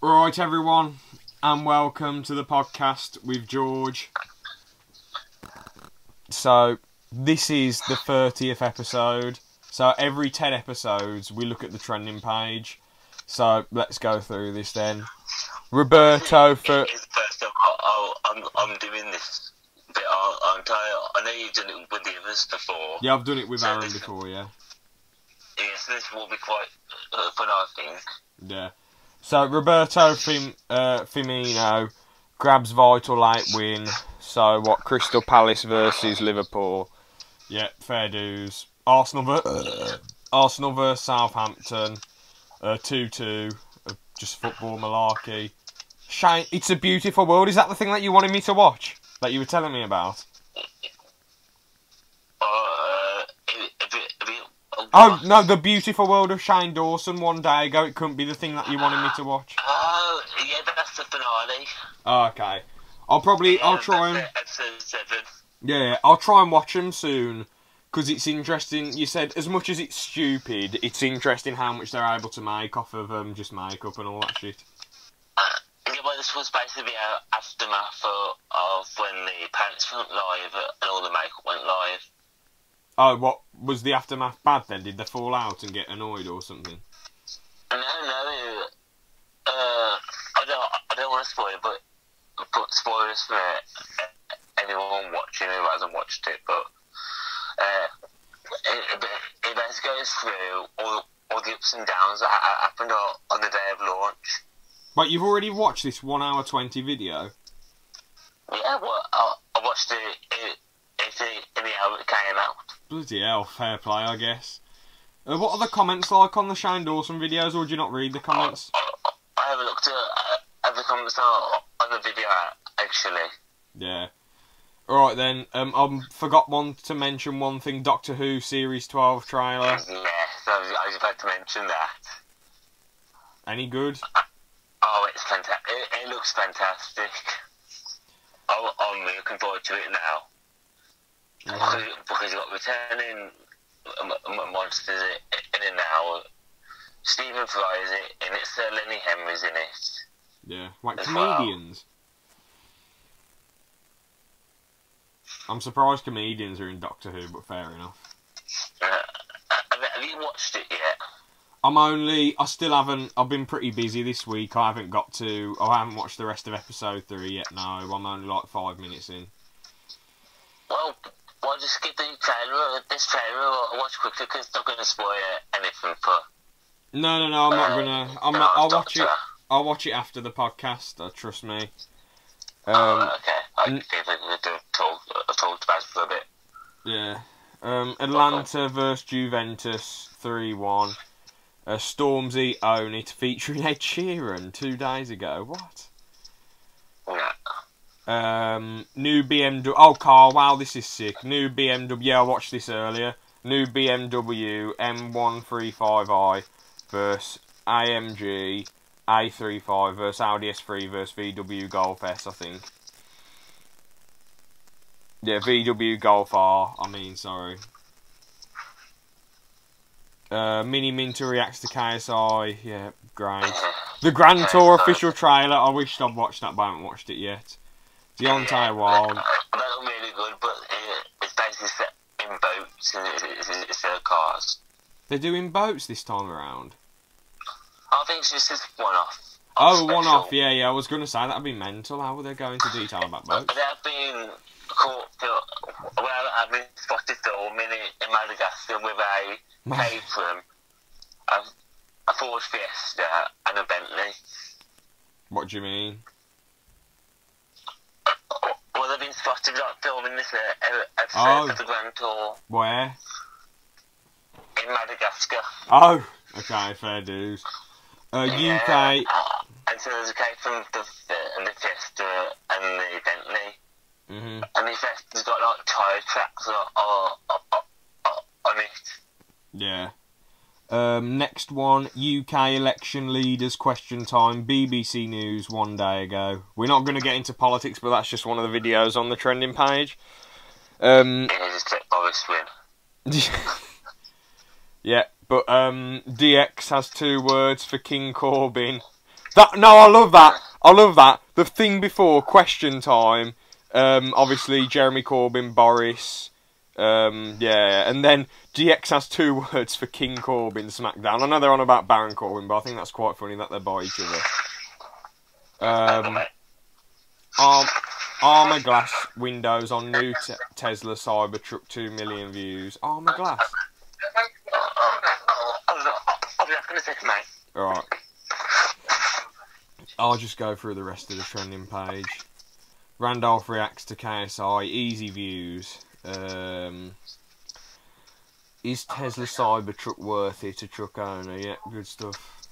Right, everyone, and welcome to the podcast with George. So, this is the 30th episode. So, every 10 episodes, we look at the trending page. So, let's go through this then. Roberto for... It's the first time I'm doing this bit. I'm tired. I know you've done it with the others before. Yeah, I've done it with Aaron before, yeah. Yes, this will be quite fun, I think. Yeah. So, Roberto Firmino grabs vital late win. So, what, Crystal Palace versus Liverpool. Yeah, fair dues. Arsenal versus Southampton. 2-2. Just football malarkey. Shane, it's a beautiful world. Is that the thing that you wanted me to watch? That you were telling me about? Oh, no, The Beautiful World of Shane Dawson one day ago. It couldn't be the thing that you wanted me to watch. Oh, yeah, that's the finale. Oh, okay. I'll try and... Episode 7. Yeah, I'll try and watch them soon. Because it's interesting. You said, as much as it's stupid, it's interesting how much they're able to make off of just makeup and all that shit. Yeah, well, this was basically our aftermath of when the parents went live and all the makeup went live. Oh, what was the aftermath bad then? Did they fall out and get annoyed or something? No. I don't want to spoil it, but spoilers for anyone watching who hasn't watched it. But it basically goes through all the ups and downs that happened on the day of launch. But you've already watched this 1 hour 20 video? Yeah, well, I watched it in the hour it came out. Bloody hell, fair play, I guess. What are the comments like on the Shane Dawson videos, or do you not read the comments? I haven't looked at the comments on the video, actually. Yeah. Alright then, I forgot to mention one thing, Doctor Who Series 12 trailer. Yes, I was about to mention that. Any good? Oh, it's fantastic. It looks fantastic. I'm really looking forward to it now. Because you've got returning monsters in it now. Stephen Fry is it, and it's Lenny Henry's in it. Yeah, like comedians. Well. I'm surprised comedians are in Doctor Who, but fair enough. Have you watched it yet? I've been pretty busy this week. I haven't watched the rest of episode 3 yet, no. I'm only like 5 minutes in. Well, just skip this trailer, or watch quickly, because it's not going to spoil anything for... No, I'm not gonna... I'll watch it after the podcast, trust me. Okay. I think we're going to talk about it for a bit. Yeah. Atlanta versus Juventus, 3-1. Stormzy Own It, featuring Ed Sheeran 2 days ago. What? Yeah. New BMW... Oh, Carl, wow, this is sick. New BMW... Yeah, I watched this earlier. New BMW M135i versus AMG A35 versus Audi S3 versus VW Golf S, I think. Yeah, VW Golf R, sorry. Mini Minter reacts to KSI. Yeah, great. The Grand Tour official trailer. I wish I'd watched that, but I haven't watched it yet. Deontay Wilde. That looked really good, but it's basically set in boats instead of cars. They're doing boats this time around. I think it's just one-off. One-off, yeah. I was going to say, that'd be mental. How would they go into detail about boats? They have been caught, I've been spotted filming in Madagascar with a Caterham, a Ford Fiesta and a Bentley. What do you mean? Well, they've been spotted filming this episode of the Grand Tour. Where? In Madagascar. Oh, okay, fair dues. UK... and so there's a Caterham, the Fiesta and the Bentley. Mm-hmm. And the Fiesta's got like tyre tracks on it. Yeah. Next one, UK election leaders question time, BBC News 1 day ago. We're not going to get into politics, but that's just one of the videos on the trending page. Just let Boris win. Yeah, but DX has 2 words for King Corbyn. I love that. I love that. The thing before question time. Obviously Jeremy Corbyn, Boris. Yeah, and then DX has 2 words for King Corbyn SmackDown. I know they're on about Baron Corbyn, but I think that's quite funny that they're by each other. Armour glass windows on new Tesla Cybertruck, 2 million views. Armour glass. Alright. I'll just go through the rest of the trending page. Randolph reacts to KSI, easy views. Is Tesla Cybertruck worth it, a truck owner? Yeah, good stuff.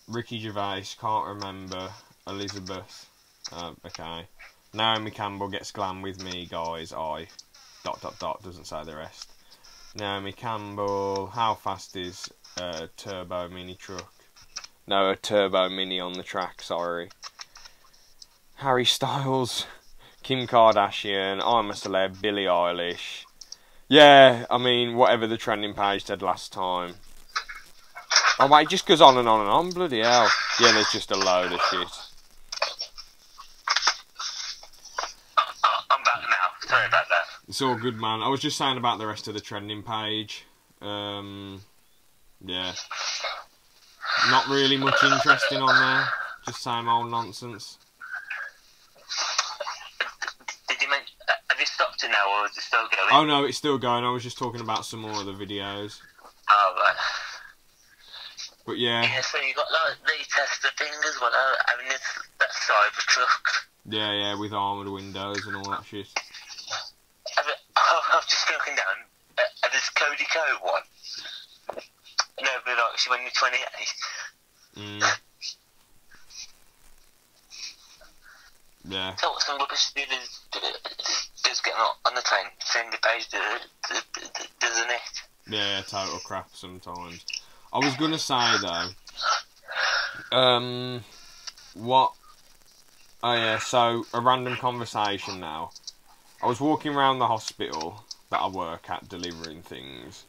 Ricky Gervais, can't remember. Elizabeth. Okay. Naomi Campbell gets glam with me, guys. Doesn't say the rest. Naomi Campbell, how fast is turbo mini truck? No, a turbo mini on the track, sorry. Harry Styles, Kim Kardashian, I'm a Celeb, Billie Eilish. Yeah, I mean, whatever the trending page said last time. Oh wait, it just goes on and on and on, bloody hell. Yeah, there's just a load of shit. I'm back now, sorry about that. It's all good, man. I was just saying about the rest of the trending page. Yeah. Not really much interesting on there. Just same old nonsense. Did you mention... have you stopped it now, or is it still going? Oh no, it's still going. I was just talking about some more of the videos. Oh, right. But yeah. Yeah, so you got like the Tesla thing as well. I mean, it's that Cybertruck. Yeah, with armoured windows and all that shit. I'm just looking down at this Cody Code one. Nobody likes you when you're 28. Yeah. So what some rubbish does get on the trending page, doesn't it? Yeah, total crap sometimes. I was gonna say though, what? Oh yeah, so a random conversation now. I was walking around the hospital that I work at delivering things,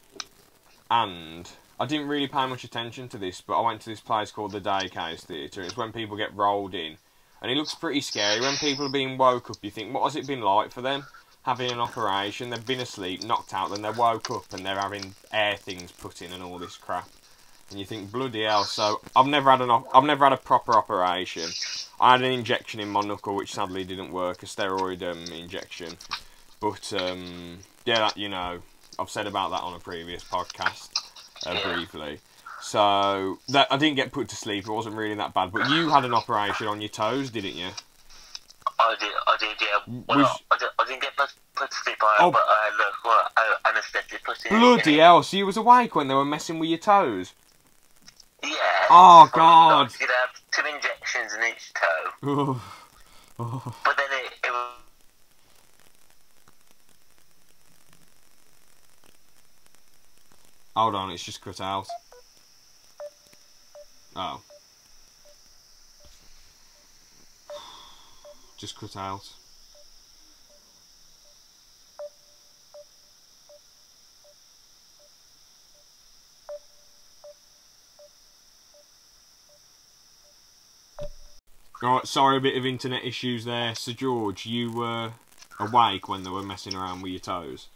and I didn't really pay much attention to this, but I went to this place called the Daycase Theatre. It's when people get rolled in, and it looks pretty scary. When people are being woke up, you think, what has it been like for them? Having an operation, they've been asleep, knocked out, then they woke up and they're having air things put in and all this crap. And you think, bloody hell. So I've never had a proper operation. I had an injection in my knuckle, which sadly didn't work, a steroid injection. But yeah, that, you know, I've said about that on a previous podcast briefly. So that I didn't get put to sleep. It wasn't really that bad. But you had an operation on your toes, didn't you? I did, yeah. Well, I didn't get put to sleep, but I had local anaesthetic put in. Bloody hell! So you was awake when they were messing with your toes? Yeah. Oh God! You'd have 2 injections in each toe. But then it was... Hold on, it's just cut out. Oh. Just cut out. Alright, sorry, a bit of internet issues there. Sir George, you were awake when they were messing around with your toes?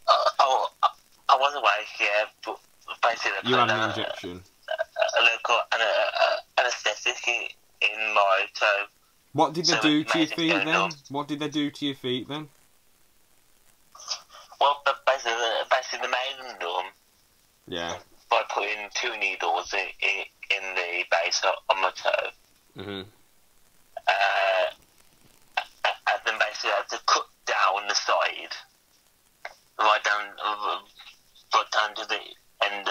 I was awake, yeah, but basically... You had an injection? A local anaesthetic in my toe. What did they do to your feet then? What did they do to your feet then? Well, basically the main them. Yeah. By putting 2 needles in the base of my toe. Mhm. And then basically I had to cut down the side, right down to the end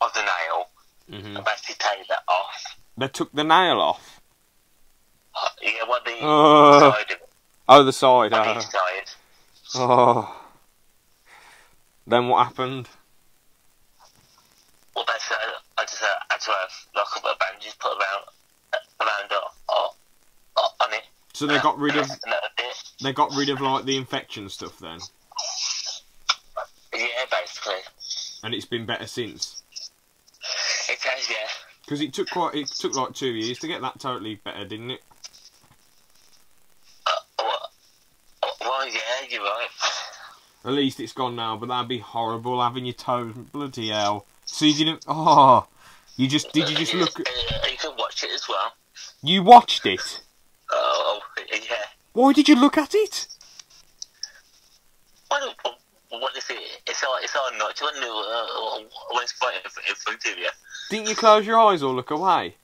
of the nail, and basically take that off. They took the nail off? Yeah, what the side of it. Oh, the side. On each side. Oh. Then what happened? Well, basically I just had to have like a couple of bandages put around on it. So they got rid of like the infection stuff then? Yeah, basically. And it's been better since? Because it took like 2 years to get that totally better, didn't it? Well, yeah, you're right. At least it's gone now, but that'd be horrible having your toes. Bloody hell! So you didn't. Oh, did you just look? You can watch it as well. You watched it. Oh, yeah. Why did you look at it? What is it? It's all not when it's right in front of you. Didn't you close your eyes or look away?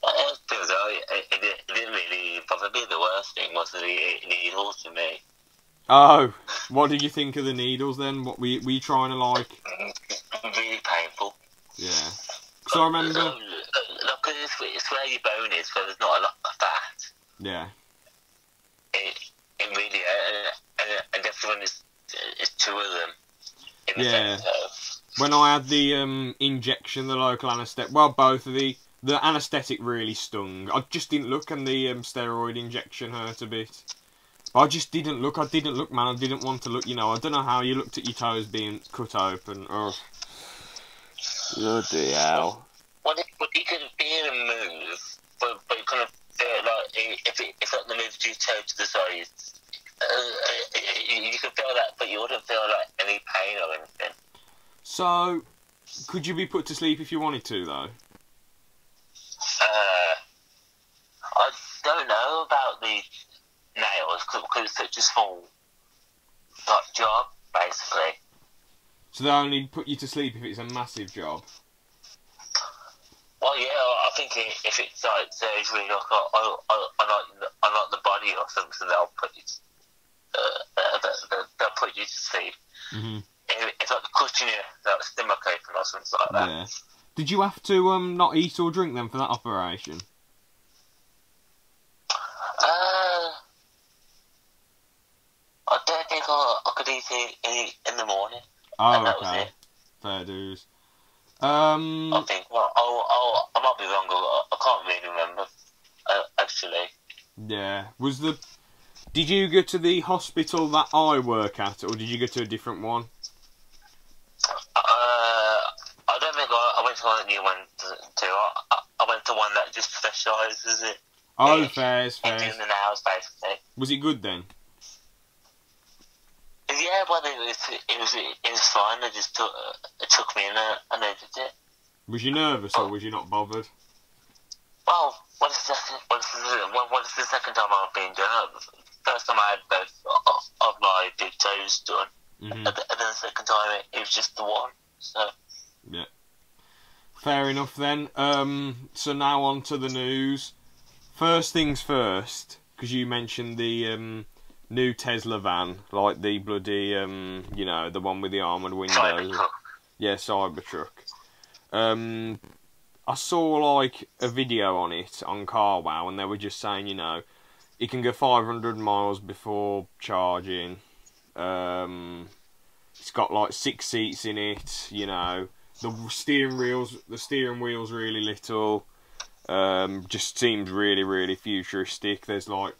It didn't really bother me. The worst thing was the needles to me. Oh, what did you think of the needles then? What were you trying to like? Really painful. Yeah. So I remember. Look, it's where your bone is, so there's not a lot of fat. Yeah. It really, and definitely it's two of them. In the Yeah. centre. When I had the injection, the local anaesthetic, well, both of the anaesthetic really stung. I just didn't look, and the steroid injection hurt a bit. I just didn't look. I didn't look, man. I didn't want to look. You know, I don't know how you looked at your toes being cut open. Oh, bloody hell. Well, you can feel a move, but you kind of feel like if like the move your toe to the side, you can feel that, but you wouldn't feel like any pain or anything. So, could you be put to sleep if you wanted to, though? I don't know about the nails because it's such a small job, basically. So they only put you to sleep if it's a massive job? Well, yeah, I think if it's like surgery, on the body or something, they'll put you to sleep. Mm-hmm. It's like cutting your stomach open or something like that. Yeah. Did you have to not eat or drink then for that operation? I don't think I could eat it in the morning. Oh, and that okay. was it. Fair dues. I think. Well, I might be wrong. I can't really remember. Actually. Yeah. Did you go to the hospital that I work at, or did you go to a different one? I don't think I went to one that you went to. I went to one that just specialises in. Oh, fairs. In doing the nails, basically. Was it good then? Yeah, well, it was fine. They just took me in and they did it. Was you nervous or was you not bothered? Well, what is the second time I've been done? First time I had both of my big toes done, and then the second time it was just the one. So yeah, fair enough then. So now on to the news. First things first, because you mentioned the new Tesla van, like the bloody you know, the one with the armoured windows. Cybertruck. Yeah, Cybertruck. I saw like a video on it on CarWow, and they were just saying, you know, it can go 500 miles before charging. It's got like 6 seats in it. You know, the steering wheel's really little. Just seems really futuristic. There's like,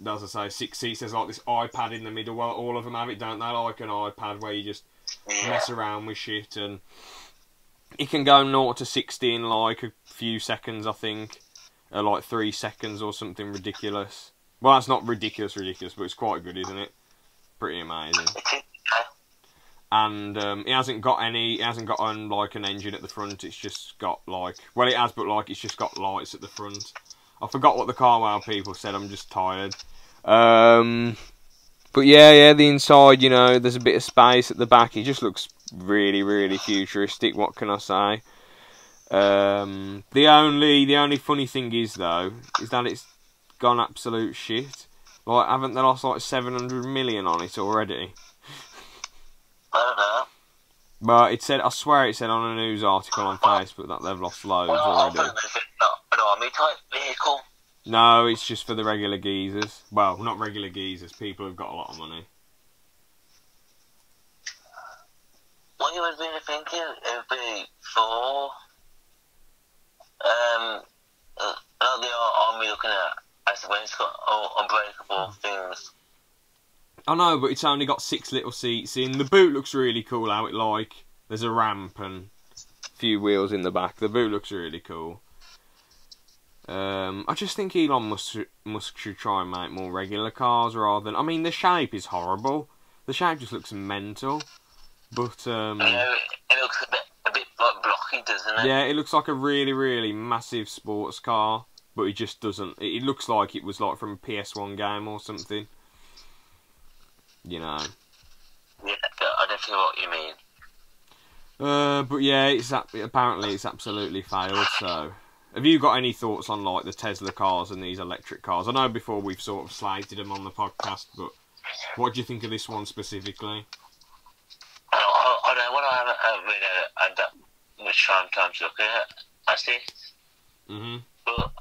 as I say, 6 seats. There's like this iPad in the middle. Well, all of them have it, don't they? Like an iPad where you just mess around with shit, and it can go 0 to 60 in like a few seconds, I think. Like 3 seconds or something ridiculous. Well, that's not ridiculous, but it's quite good, isn't it? Pretty amazing. And it hasn't got like an engine at the front. It's just got like, well, it has, but like it's just got lights at the front. I forgot what the CarWow people said. I'm just tired. But yeah, the inside, you know, there's a bit of space at the back. It just looks really futuristic. What can I say? The only funny thing is though, is that it's gone absolute shit. Like, haven't they lost like 700 million on it already? I don't know. But it said, I swear it said on a news article on Facebook that they've lost loads already. Not an army type vehicle. No, it's just for the regular geezers. Well, not regular geezers, people who've got a lot of money. What you would really thinking it would be for not the army looking at as when it's got unbreakable things. I know, but it's only got 6 little seats in. The boot looks really cool. How it like there's a ramp and a few wheels in the back. The boot looks really cool. I just think Elon Musk should try and make more regular cars rather than... I mean, the shape is horrible. The shape just looks mental. But, it looks a bit like blocky, doesn't it? Yeah, it looks like a really, really massive sports car. But it just doesn't... It looks like it was like from a PS1 game or something. You know. Yeah, I don't know what you mean. But yeah, apparently it's absolutely failed, so... Have you got any thoughts on, like, the Tesla cars and these electric cars? I know before we've sort of slated them on the podcast, but what do you think of this one specifically? I don't know, when I haven't really had that much time to look at it, I see. Mm-hmm. But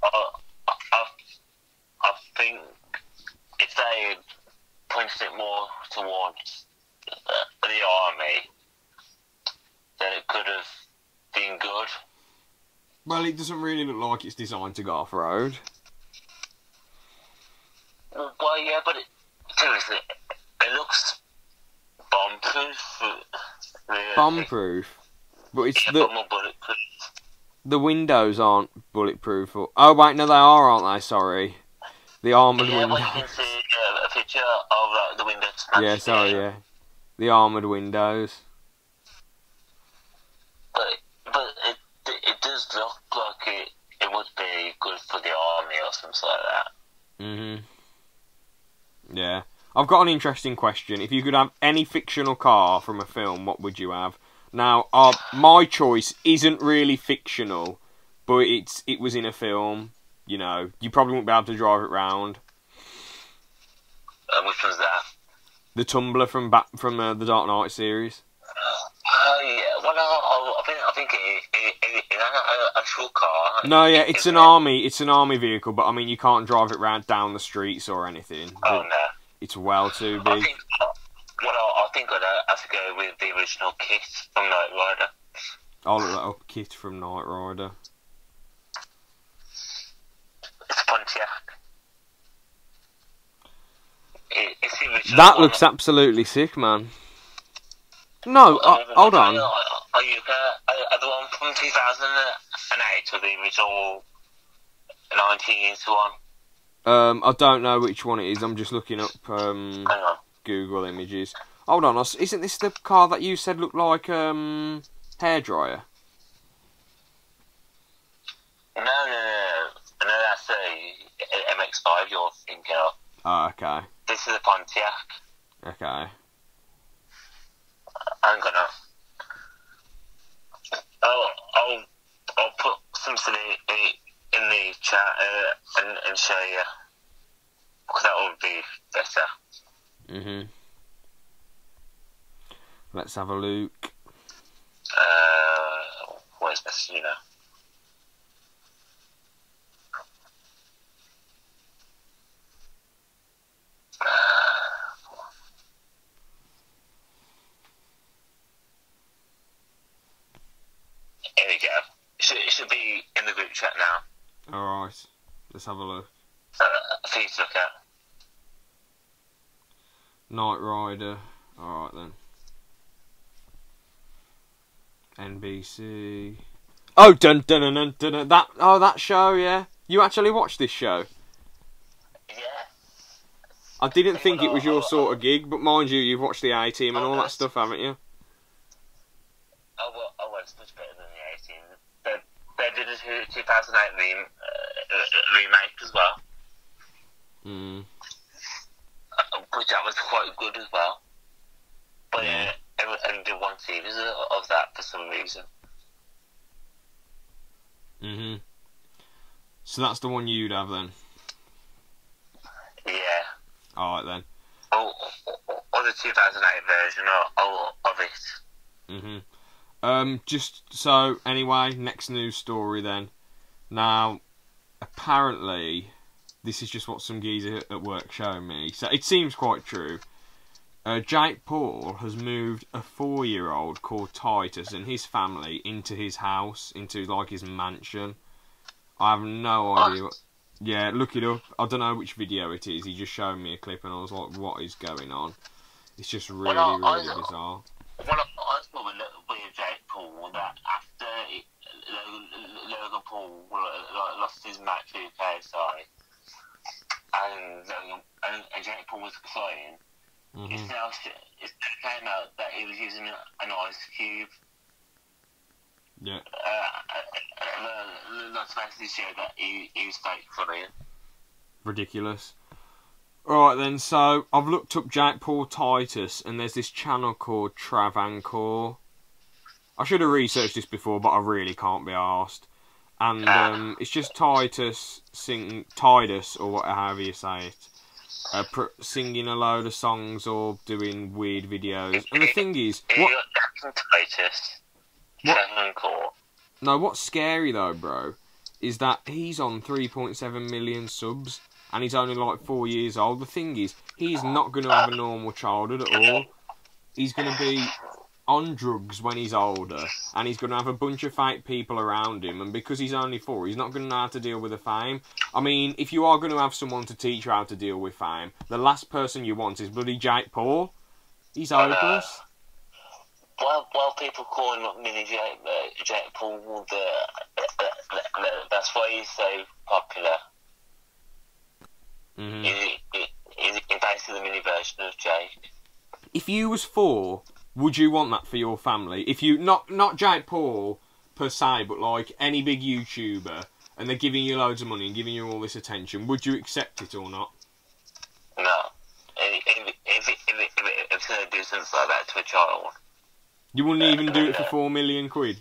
I think if they pointed it more towards the army, then it could have been good. Well, it doesn't really look like it's designed to go off-road. Well, yeah, but seriously, it looks bomb-proof. Really. Bomb-proof? But it's but more bulletproof. The windows aren't bulletproof. Oh, wait, no, they are, aren't they? Sorry. The armoured windows. Yeah, well, you can see a picture of the windows. Yeah, sorry, yeah. The armoured windows. But it does look like it would be good for the army or something like that. Mm-hmm. Yeah. I've got an interesting question. If you could have any fictional car from a film, what would you have? Now, my choice isn't really fictional, but it was in a film. You know, you probably wouldn't be able to drive it round. Which one's that? The Tumbler from the Dark Knight series. Yeah. Well, I think it's an actual car. No, yeah, it's an army vehicle, but I mean, you can't drive it round down the streets or anything. Oh no. It's well too big. I think I'd have to go with the original kit from Knight Rider. I'll look that up. Kit from Knight Rider. It's Pontiac. It's the original. That looks absolutely sick, man. No, hold on. Are you the one from 2008 or the original 1981? I don't know which one it is. I'm just looking up Hang on. Google images. Hold on, isn't this the car that you said looked like hairdryer? No, that's the MX-5 you're thinking of. Oh, okay. This is a Pontiac. Okay. I'm gonna. I'll put something in the chat and show you, because that would be better. Mhm. Let's have a look. Where's best, you know? Here we go. It should be in the group chat now. Alright. Let's have a look. For you to look at. Knight Rider. Alright then. NBC. Oh, dun dun dun dun dun. That show, yeah. You actually watched this show? Yeah. I didn't think it was your sort of gig, but mind you, you've watched the A-Team and all that stuff, haven't you? Oh, it's much better than the 18. They did a 2008 remake as well. Which that was quite good as well. But yeah, and did one series of that for some reason. So that's the one you'd have then? Yeah. Alright then. Or the 2008 version of it. Just so, anyway, next news story then. Now, apparently, this is just what some geezer at work showing me, so it seems quite true. Jake Paul has moved a 4-year-old called Titus and his family into his house, into like his mansion. I have no idea. Yeah, look it up. I don't know which video it is. He just showed me a clip and I was like, what is going on? It's just really, really bizarre. Well, I spoke with Jake Paul that after Logan Paul lost his match with KSI, and Jake Paul was crying. It now came out that he was using an ice cube. Yeah. That's basically show that he was fake funny. Ridiculous. Alright then, so I've looked up Jake Paul Titus, and there's this channel called Travancore. I should have researched this before, but I really can't be arsed. And it's just Titus, or however you say it, singing a load of songs or doing weird videos. And the thing is, Titus, Travancore. No, what's scary though, bro, is that he's on 3.7 million subs, and he's only like 4 years old. The thing is, he's not going to have a normal childhood at all. He's going to be on drugs when he's older, and he's going to have a bunch of fake people around him, and because he's only 4, he's not going to know how to deal with the fame. I mean, if you are going to have someone to teach you how to deal with fame, the last person you want is bloody Jake Paul. He's hopeless. Well, people call him Mini Jake Paul, that's why he's so popular. He's basically the mini version of Jake. If you was 4, would you want that for your family? If you not Jake Paul per se, but like any big YouTuber, and they're giving you loads of money and giving you all this attention, would you accept it or not? No. If it's going to do something like that to a child. You wouldn't even do it for 4 million quid?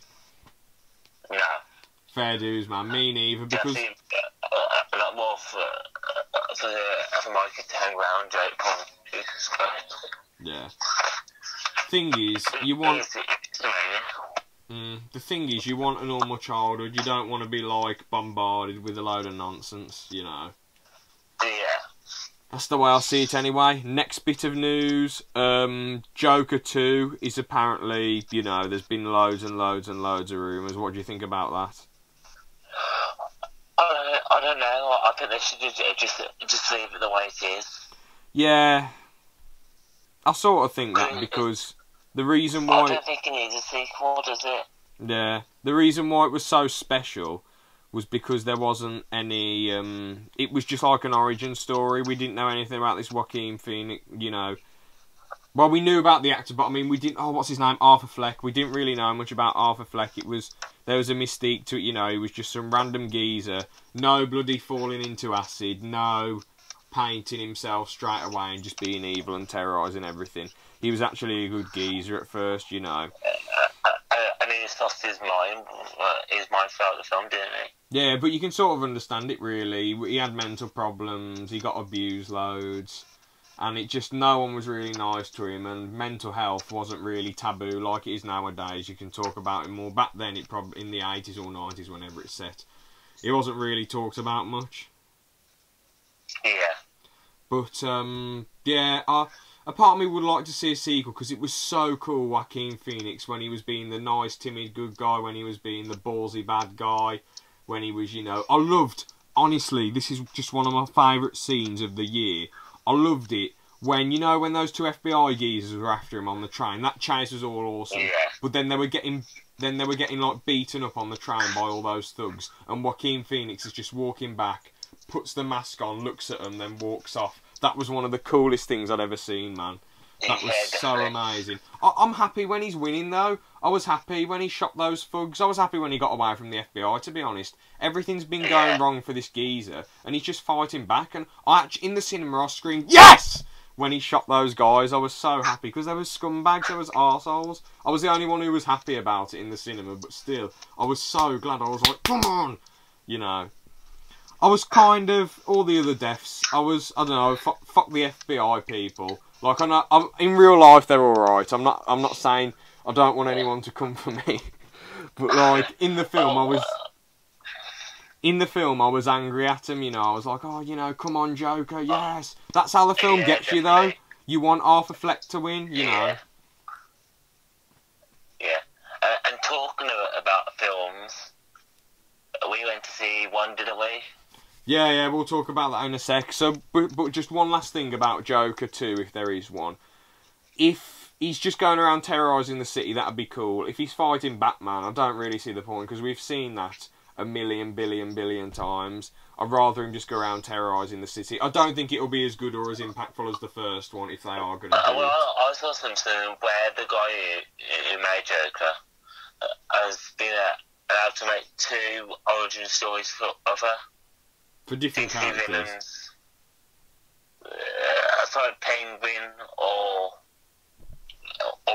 No. Fair dues, man. Me neither, because... a lot more for my kid to hang around Jake Paul. Jesus Christ. Yeah. Thing is, you want... the thing is, you want a normal childhood. You don't want to be, like, bombarded with a load of nonsense, you know. Yeah. That's the way I see it anyway. Next bit of news, Joker 2 is apparently, you know, there's been loads and loads and loads of rumours. What do you think about that? I don't know. I think they should just leave it the way it is. Yeah. I sort of think that, because the reason why... I don't think it needs a sequel, does it? Yeah. The reason why it was so special was because there wasn't any... it was just like an origin story. We didn't know anything about this Joaquin Phoenix, you know. Well, we knew about the actor, but I mean, we didn't... Oh, what's his name? Arthur Fleck. We didn't really know much about Arthur Fleck. There was a mystique to it, you know. He was just some random geezer. No bloody falling into acid. No painting himself straight away and just being evil and terrorising everything. He was actually a good geezer at first, you know. And he just lost his mind throughout the film, didn't he? Yeah, but you can sort of understand it, really. He had mental problems, he got abused loads, and it just, no one was really nice to him, and mental health wasn't really taboo like it is nowadays. You can talk about it more. Back then, it probably in the 80s or 90s, whenever it's set, it wasn't really talked about much. Yeah. But, yeah, a part of me would like to see a sequel, because it was so cool, Joaquin Phoenix, when he was being the nice, timid, good guy, when he was being the ballsy, bad guy, when he was, you know... I loved, honestly, this is just one of my favourite scenes of the year. I loved it when, you know, when those 2 FBI geezers were after him on the train. That chase was all awesome. Yeah. But then they were getting, like, beaten up on the train by all those thugs, and Joaquin Phoenix is just walking back, puts the mask on, looks at them, then walks off. That was one of the coolest things I'd ever seen, man. That was so amazing. I'm happy when he's winning, though. I was happy when he shot those thugs. I was happy when he got away from the FBI, to be honest. Everything's been going wrong for this geezer, and he's just fighting back. And in the cinema, I screamed, yes! When he shot those guys. I was so happy, because there was scumbags, there was arseholes. I was the only one who was happy about it in the cinema, but still, I was so glad. I was like, come on! You know. I was kind of, all the other deaths, I don't know, fuck the FBI people. Like, in real life, they're alright. I'm not saying I don't want anyone to come for me. But, like, in the film, I was angry at him, you know. I was like, oh, you know, come on, Joker, yes. That's how the film gets you, though. You want Arthur Fleck to win, you know. Yeah. And talking about films, we went to see one, didn't we? Yeah, we'll talk about that in a sec. So, but just one last thing about Joker 2, if there is one. If he's just going around terrorising the city, that'd be cool. If he's fighting Batman, I don't really see the point, because we've seen that. a million, billion times. I'd rather him just go around terrorising the city. I don't think it'll be as good or as impactful as the first one if they are going to do it. Well, I saw something where the guy who made Joker has been allowed to make 2 origin stories for other different DC characters. villains. Like Penguin or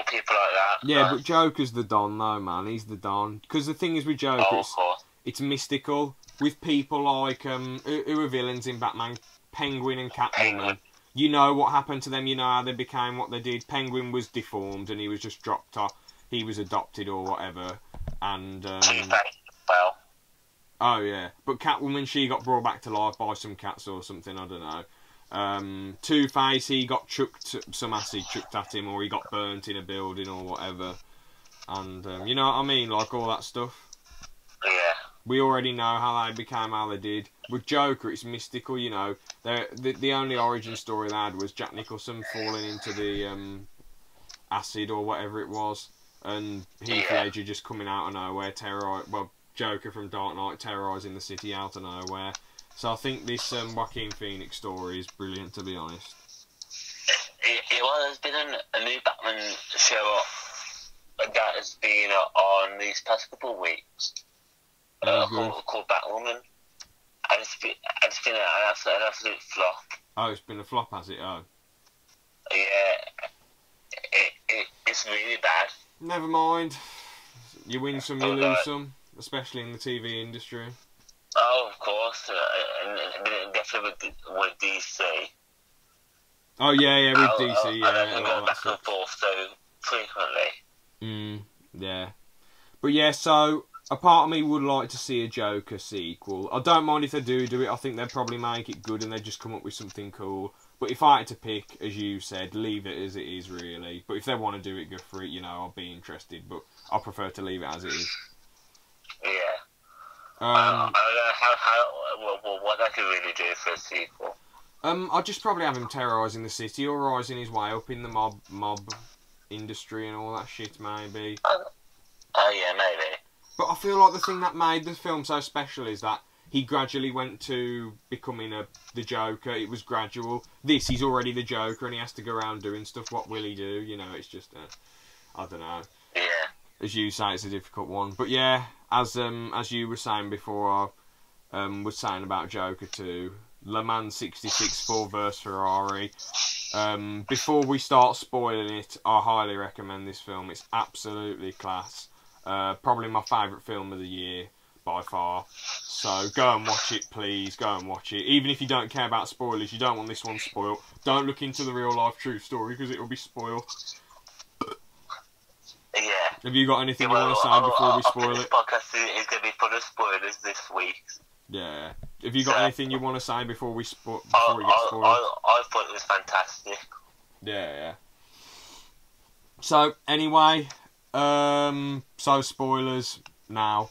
people like that. Yeah, but Joker's the Don though, man. He's the Don. Because the thing is with Joker, it's mystical. With people like who are villains in Batman, Penguin and Catwoman. You know what happened to them. You know how they became what they did. Penguin was deformed and he was just dropped off. He was adopted or whatever. And well. Oh yeah, but Catwoman, she got brought back to life by some cats or something. I don't know. Two-Face, he got some acid chucked at him, or he got burnt in a building or whatever. And you know what I mean, like all that stuff. Yeah. We already know how they became how they did. With Joker, it's mystical, you know. The only origin story they had was Jack Nicholson falling into the acid or whatever it was, and Heath Ledger just coming out of nowhere, Joker from Dark Knight terrorising the city out of nowhere. So I think this Joaquin Phoenix story is brilliant, to be honest. There's been a new Batman show that has been on these past couple of weeks called Batwoman. And it's been an absolute flop. Oh, it's been a flop, has it? Oh. Yeah. It's really bad. Never mind. You win some, you lose some, especially in the TV industry. Oh, of course, and definitely with DC. Oh yeah, with DC, yeah. I don't go back and forth so frequently. Yeah. But yeah, so a part of me would like to see a Joker sequel. I don't mind if they do it. I think they'd probably make it good and they'd just come up with something cool. But if I had to pick, as you said, leave it as it is, really. But if they want to do it, go for it. You know, I'll be interested. But I prefer to leave it as it is. Yeah. I don't know what I could really do for a sequel. I'd just probably have him terrorising the city or rising his way up in the mob industry and all that shit, maybe. Oh yeah, maybe. But I feel like the thing that made the film so special is that he gradually went to becoming the Joker. It was gradual. He's already the Joker and he has to go around doing stuff. What will he do? You know, it's just, I don't know. Yeah. As you say, it's a difficult one. But yeah, as you were saying before, I was saying about Joker 2, Le Mans 66 Ford vs Ferrari. Before we start spoiling it, I highly recommend this film. It's absolutely class. Probably my favourite film of the year by far. So go and watch it, please. Go and watch it. Even if you don't care about spoilers, you don't want this one spoiled. Don't look into the real life true story because it will be spoiled. Yeah. Have you got anything you want to say before we spoil it? This podcast is going to be full of spoilers this week. Yeah. Have you got anything you want to say before we get spoiled? I thought it was fantastic. Yeah. So anyway, so spoilers now.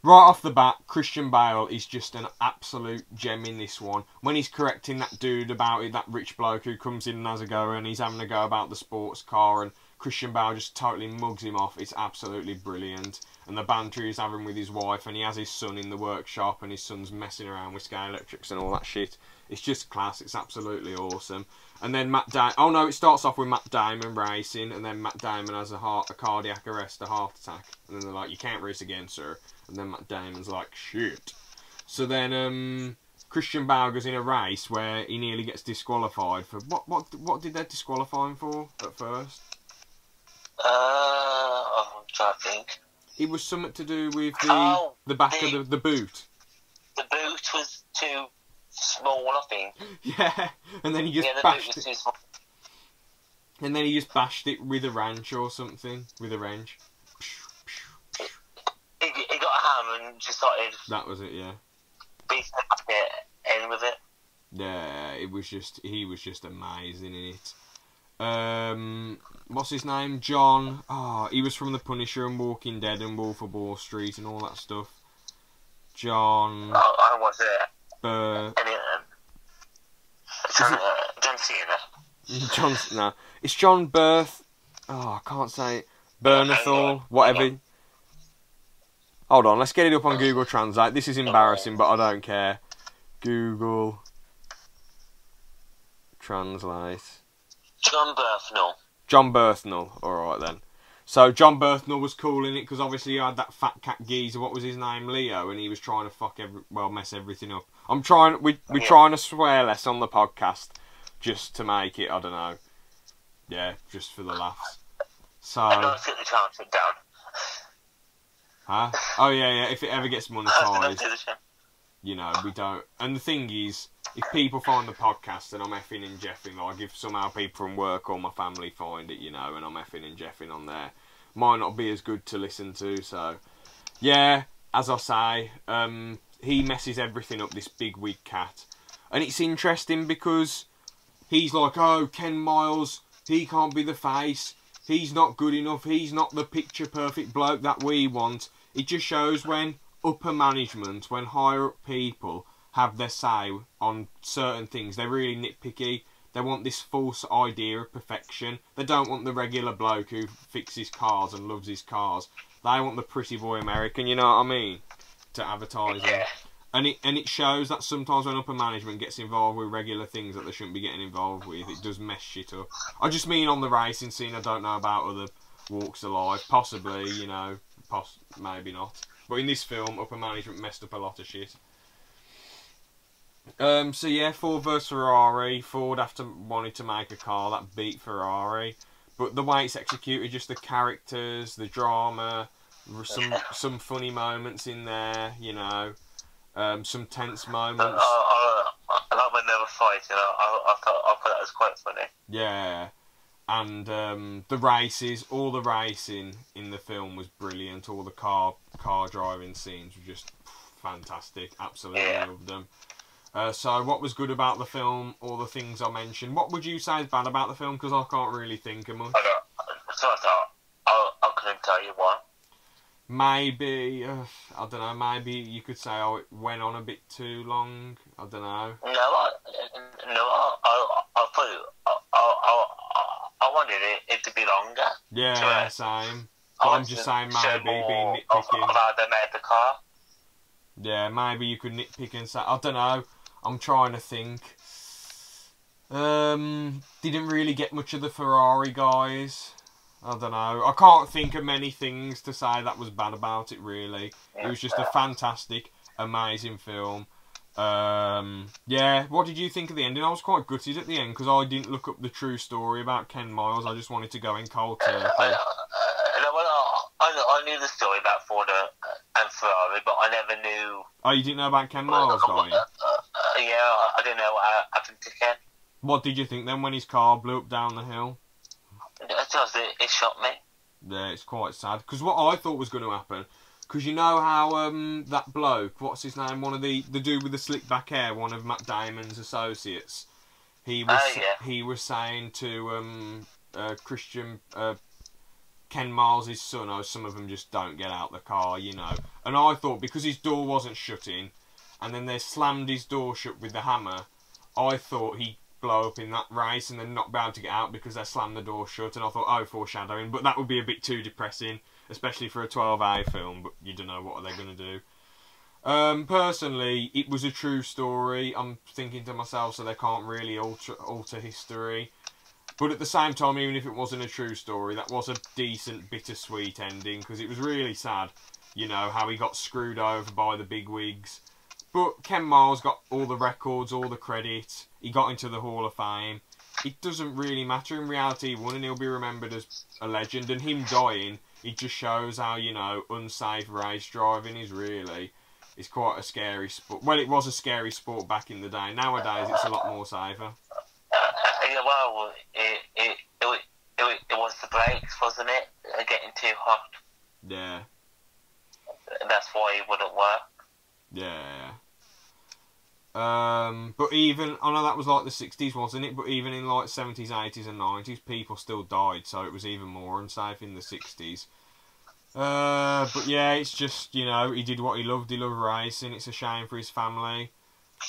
Right off the bat, Christian Bale is just an absolute gem in this one. When he's correcting that dude about it, that rich bloke who comes in and has a go and he's having a go about the sports car and Christian Bale just totally mugs him off. It's absolutely brilliant. And the banter he's having with his wife and he has his son in the workshop and his son's messing around with Sky Electrics and all that shit. It's just class. It's absolutely awesome. And then Matt Damon... Oh no, it starts off with Matt Damon racing and then Matt Damon has a cardiac arrest, a heart attack. And then they're like, you can't race again, sir. And then Matt Damon's like, shit. So then Christian Bale goes in a race where he nearly gets disqualified for... What did they disqualify him for at first? I'm trying to think. It was something to do with the back of the boot. The boot was too small, I think. Yeah, and then he just bashed it. And then he just bashed it with a wrench or something. With a wrench. He got a hammer and just started... That was it, yeah. Beating it in with it. Yeah, he was just amazing in it. What's his name? John. He was from The Punisher and Walking Dead and Wolf of Wall Street and all that stuff. John. I was it. John Cena. No, it's John Berth. I can't say it. Bernthal, whatever. Hold on, let's get it up on Google Translate. This is embarrassing, but I don't care. Google Translate. John Berthnell. John Berthnell. Alright then. So John Berthnell was cool in it because obviously you had that fat cat geezer. What was his name? Leo, and he was trying to mess everything up. We're trying to swear less on the podcast, just to make it. I don't know. Yeah, just for the laughs. So. I don't sit the chance it down. Huh? Oh yeah. If it ever gets monetised, you know, we don't. And the thing is, if people find the podcast and I'm effing and jeffing, like if somehow people from work or my family find it, you know, and I'm effing and jeffing on there, might not be as good to listen to. So, yeah, as I say, he messes everything up, this big wig cat. And it's interesting because he's like, oh, Ken Miles, he can't be the face. He's not good enough. He's not the picture-perfect bloke that we want. It just shows when upper management, when higher-up people have their say on certain things, they're really nitpicky. They want this false idea of perfection. They don't want the regular bloke who fixes cars and loves his cars. They want the pretty boy American, you know what I mean? To advertise him. And it shows that sometimes when upper management gets involved with regular things that they shouldn't be getting involved with, it does mess shit up. I just mean on the racing scene. I don't know about other walks of life. Possibly, you know, maybe not. But in this film, upper management messed up a lot of shit. So yeah, Ford versus Ferrari. Ford after wanted to make a car that beat Ferrari, but the way it's executed, just the characters, the drama, some funny moments in there, you know, some tense moments. I like when they were fighting. I thought that was quite funny. Yeah, and the races, all the racing in the film was brilliant. All the car driving scenes were just fantastic. Absolutely loved them. So what was good about the film, all the things I mentioned? What would you say is bad about the film? Because I can't really think of much. I couldn't tell you what. Maybe, I don't know, maybe you could say, oh, it went on a bit too long. I don't know. I wanted it to be longer. Yeah, same. But I'm just saying maybe being nitpicking. Of how they made the car. Yeah, maybe you could nitpick and say, I don't know, I'm trying to think. Didn't really get much of the Ferrari guys. I don't know. I can't think of many things to say that was bad about it, really. It was just a fantastic, amazing film. Yeah, what did you think of the ending? I was quite gutted at the end because I didn't look up the true story about Ken Miles. I just wanted to go in cold turkey. I knew the story about Ford and Ferrari, but I never knew... Oh, you didn't know about Ken Miles dying? Yeah, I didn't know what happened to Ken. What did you think then when his car blew up down the hill? It shocked me. Yeah, it's quite sad. Because what I thought was going to happen... Because you know how that bloke, what's his name, one of the dude with the slick back hair, one of Matt Damon's associates, he was saying to Christian... Ken Miles' son, oh, some of them just don't get out the car, you know. And I thought, because his door wasn't shutting, and then they slammed his door shut with the hammer, I thought he'd blow up in that race and then not be able to get out because they slammed the door shut. And I thought, oh, foreshadowing. But that would be a bit too depressing, especially for a 12A film, but you don't know what are they going to do. Personally, it was a true story. I'm thinking to myself, so they can't really alter history. But at the same time, even if it wasn't a true story, that was a decent, bittersweet ending, because it was really sad, you know, how he got screwed over by the bigwigs. But Ken Miles got all the records, all the credit, he got into the Hall of Fame. It doesn't really matter. In reality, he won, and he'll be remembered as a legend. And him dying, it just shows how, you know, unsafe race driving is really. It's quite a scary sport. Well, it was a scary sport back in the day. Nowadays, it's a lot more safer. Yeah, well, it was the brakes, wasn't it? Getting too hot. Yeah. That's why it wouldn't work. Yeah. But even, I know that was like the 60s, wasn't it? But even in like 70s, 80s and 90s, people still died, so it was even more unsafe in the 60s. But yeah, it's just, you know, he did what he loved racing. It's a shame for his family.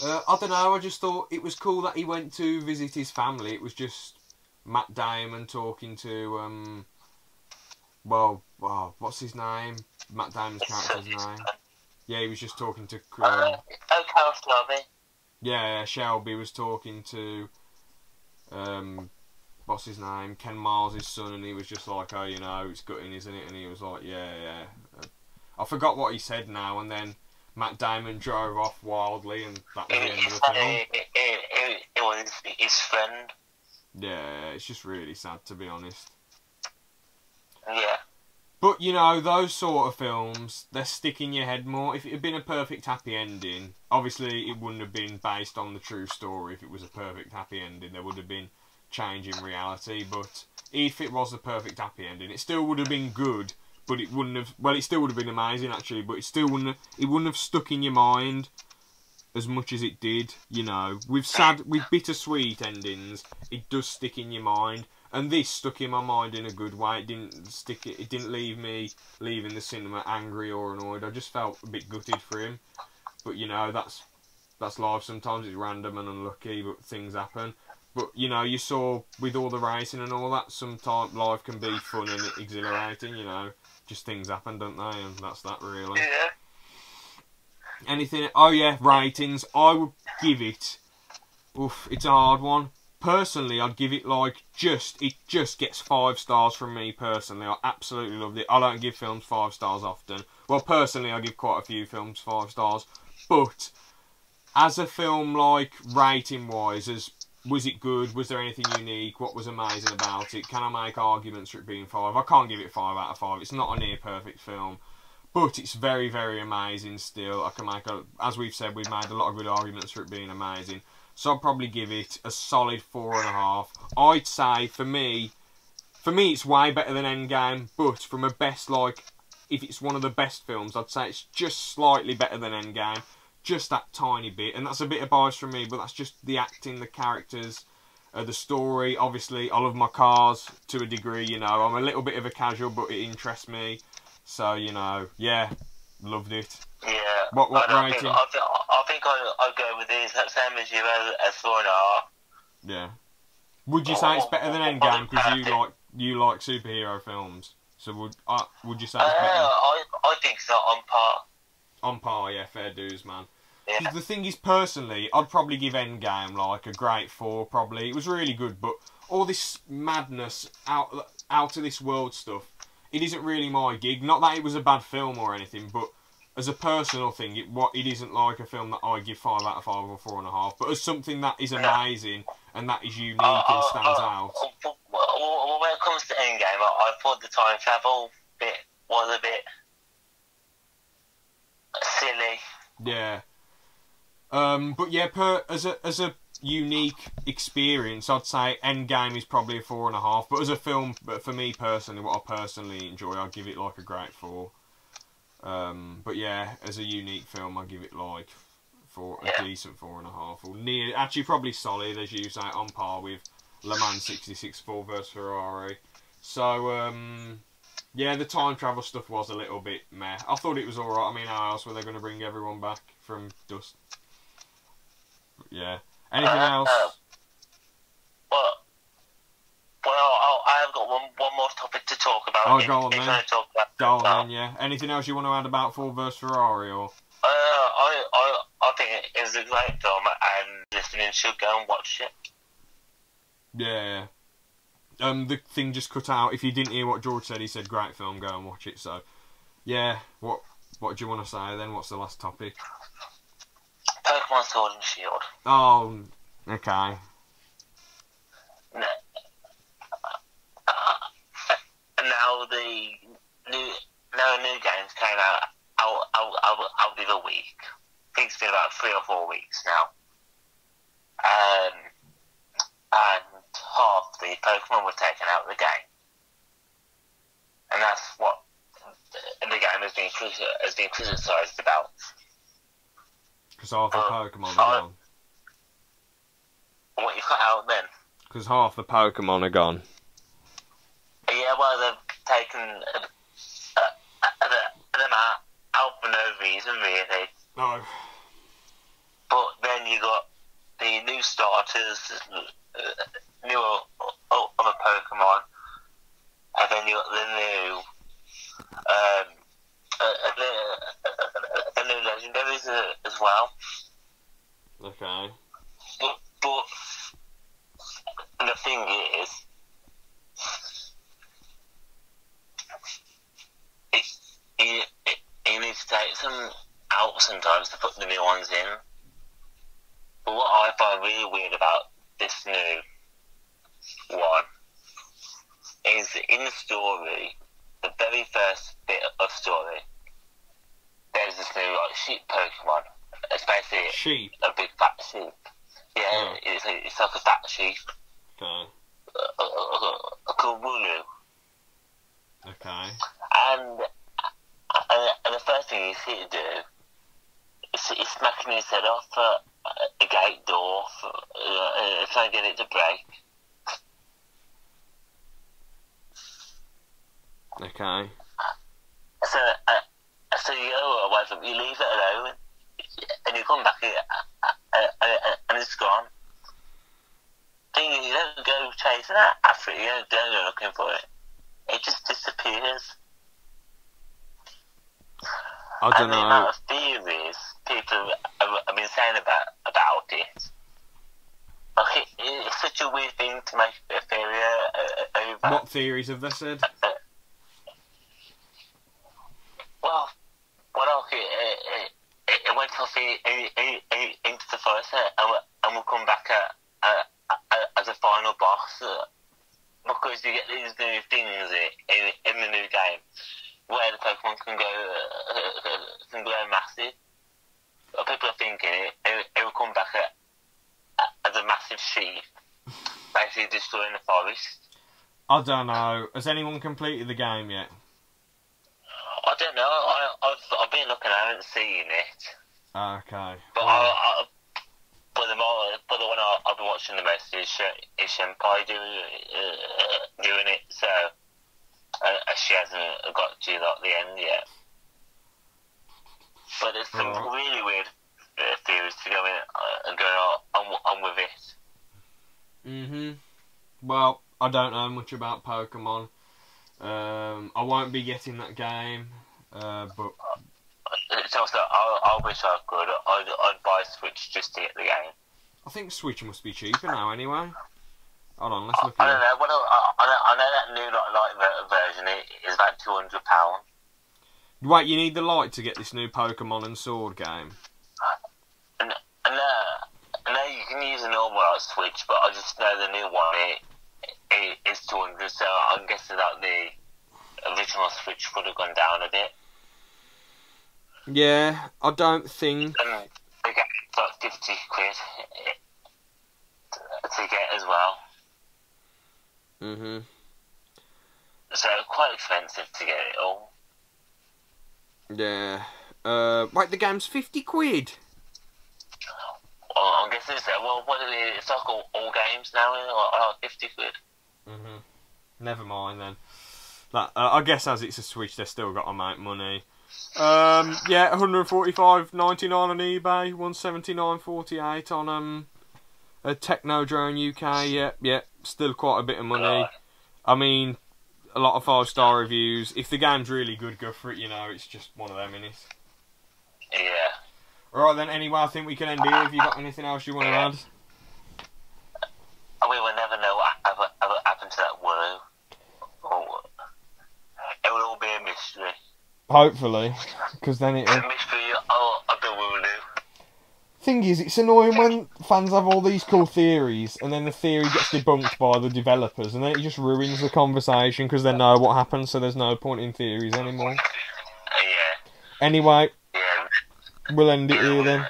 I don't know, I just thought it was cool that he went to visit his family. It was just Matt Damon talking to, what's his name? Matt Damon's character's name? Yeah, he was just talking to. Carl Shelby. Yeah, Shelby was talking to. What's his name? Ken Miles' son, and he was just like, "Oh, you know, it's gutting, isn't it?" And he was like, "Yeah." I forgot what he said now, and then Matt Damon drove off wildly, and that was the end of the film. It was his friend. Yeah, it's just really sad, to be honest. Yeah. But, you know, those sort of films, they stick in your head more. If it had been a perfect happy ending, obviously it wouldn't have been based on the true story. If it was a perfect happy ending, there would have been change in reality. But if it was a perfect happy ending, it still would have been good, but it wouldn't have... Well, it still would have been amazing, actually, but it wouldn't have stuck in your mind as much as it did, you know. With bittersweet endings, it does stick in your mind. And this stuck in my mind in a good way. It didn't leave me leaving the cinema angry or annoyed. I just felt a bit gutted for him. But you know, that's life. Sometimes it's random and unlucky, but things happen. But you know, you saw with all the racing and all that, sometimes life can be fun and exhilarating. You know, just things happen, don't they? And that's that, really. Yeah. Anything? Oh yeah, ratings. I would give it. Oof, it's a hard one. Personally, I'd give it like it just gets 5 stars from me personally. I absolutely loved it. I don't give films 5 stars often. Well, personally, I give quite a few films 5 stars. But as a film, like rating wise, was it good? Was there anything unique? What was amazing about it? Can I make arguments for it being 5? I can't give it 5 out of 5. It's not a near perfect film. But it's very, very amazing still. As we've said, we've made a lot of good arguments for it being amazing. So I'd probably give it a solid 4.5. I'd say, for me it's way better than Endgame, but from a best, like, if it's one of the best films, I'd say it's just slightly better than Endgame. Just that tiny bit, and that's a bit of bias from me, but that's just the acting, the characters, the story. Obviously, I love my cars to a degree, you know. I'm a little bit of a casual, but it interests me. So, you know, yeah, loved it. Yeah. What rating? I think I'll go with this, same as you, as 4.5. Yeah. Would you say it's better than Endgame because you like superhero films? So would you say it's better? I think so, on par. On par, yeah, fair dues, man. Yeah. The thing is, personally, I'd probably give Endgame like a great 4, probably. It was really good, but all this madness, out of this world stuff, it isn't really my gig. Not that it was a bad film or anything, but as a personal thing, it isn't like a film that I give 5 out of 5 or 4.5. But as something that is amazing and that is unique and stands out. Well, when it comes to Endgame, I thought the time travel bit was a bit silly. Yeah. But yeah, as a unique experience, I'd say Endgame is probably a 4.5. But as a film, but for me personally, what I personally enjoy, I'd give it like a great 4. But yeah, as a unique film, I give it like a decent 4.5, or near, actually probably solid, as you say, on par with Le Mans 66 Ford vs Ferrari. So yeah, the time travel stuff was a little bit meh. I thought it was alright. I mean, how else were they going to bring everyone back from dust? But yeah. Anything else? Well, I have got one more topic to talk about. Oh, go on then. Go on then, yeah. Anything else you want to add about Ford vs Ferrari, or? I think it is a great film, and listening should go and watch it. Yeah. The thing just cut out. If you didn't hear what George said, he said, great film, go and watch it. So, yeah. What do you want to say then? What's the last topic? Pokemon Sword and Shield. Oh, okay. Now the new games came out of the week. I think it's been about 3 or 4 weeks now. And half the Pokemon were taken out of the game. And that's what the game has been criticised about. Because half the Pokemon are gone. What you cut out then? Because half the Pokemon are gone. Yeah, well, they've taken them out for no reason, really. No. But then you got the new starters, new other Pokemon, and then you got the new as well. Okay. But the thing is, you need to take some out sometimes to put the new ones in. But what I find really weird about this new one is in the story, the very first bit of story, there's this new like sheep Pokemon. It's basically sheep. A big fat sheep. Yeah, it's like a fat sheep. Okay. A Kawulu. Okay. And the first thing you see it do is smacking his head off a gate door, trying to get it to break. Okay. So you go away from, you leave it alone, and you come back and it's gone. And you don't go chasing after it, you don't go looking for it. It just disappears. I don't know. The amount of theories people have been saying about it. Like, it's such a weird thing to make a theory over. What theories have they said? Well, it went off into the forest and will come back as a final boss. Because you get these new things in the new game where the Pokemon can go massive. People are thinking it will come back as a massive sheep, basically destroying the forest. I don't know. Has anyone completed the game yet? I don't know. I've been looking. I haven't seen it. Okay. But the one I've been watching the most is Senpai doing it. So she hasn't got to the end yet. But there's some really weird theories to go on with it. Well, I don't know much about Pokemon. I won't be getting that game, but it's also, I wish I could. I'd buy a Switch just to get the game. I think Switch must be cheaper now anyway. Hold on, let's look at it. I don't know. I know that new light version is about £200. Wait, you need the light to get this new Pokemon and Sword game? And you can use a normal Switch, but I just know the new one is 200, so I'm guessing that the original Switch could have gone down a bit. Yeah, I don't think... And they get like 50 quid to get as well. So quite expensive to get it all. Yeah. Wait, the game's 50 quid? Well, I'm guessing so. Well, it's like all games now, like 50 quid. Never mind then. That I guess as it's a Switch, they've still got to make money. Yeah, 145.99 on eBay, 179.48 on Technodrome UK. Yeah, still quite a bit of money. I mean, a lot of 5-star reviews. If the game's really good, go for it. You know, it's just one of them minis. Yeah. Alright then, anyway, I think we can end here. Have you got anything else you want to add? We will never know what happened to that Wooloo. It will all be a mystery. Hopefully, because then A mystery of the Wooloo. Thing is, it's annoying when fans have all these cool theories and then the theory gets debunked by the developers and then it just ruins the conversation because they know what happened, so there's no point in theories anymore. Yeah. Anyway, yeah. We'll end it here then.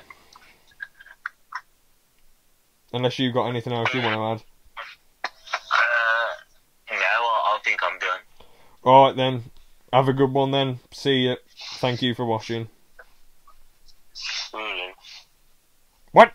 Unless you've got anything else you want to add. No, I think I'm done. Alright then. Have a good one then. See you. Thank you for watching. Really? What?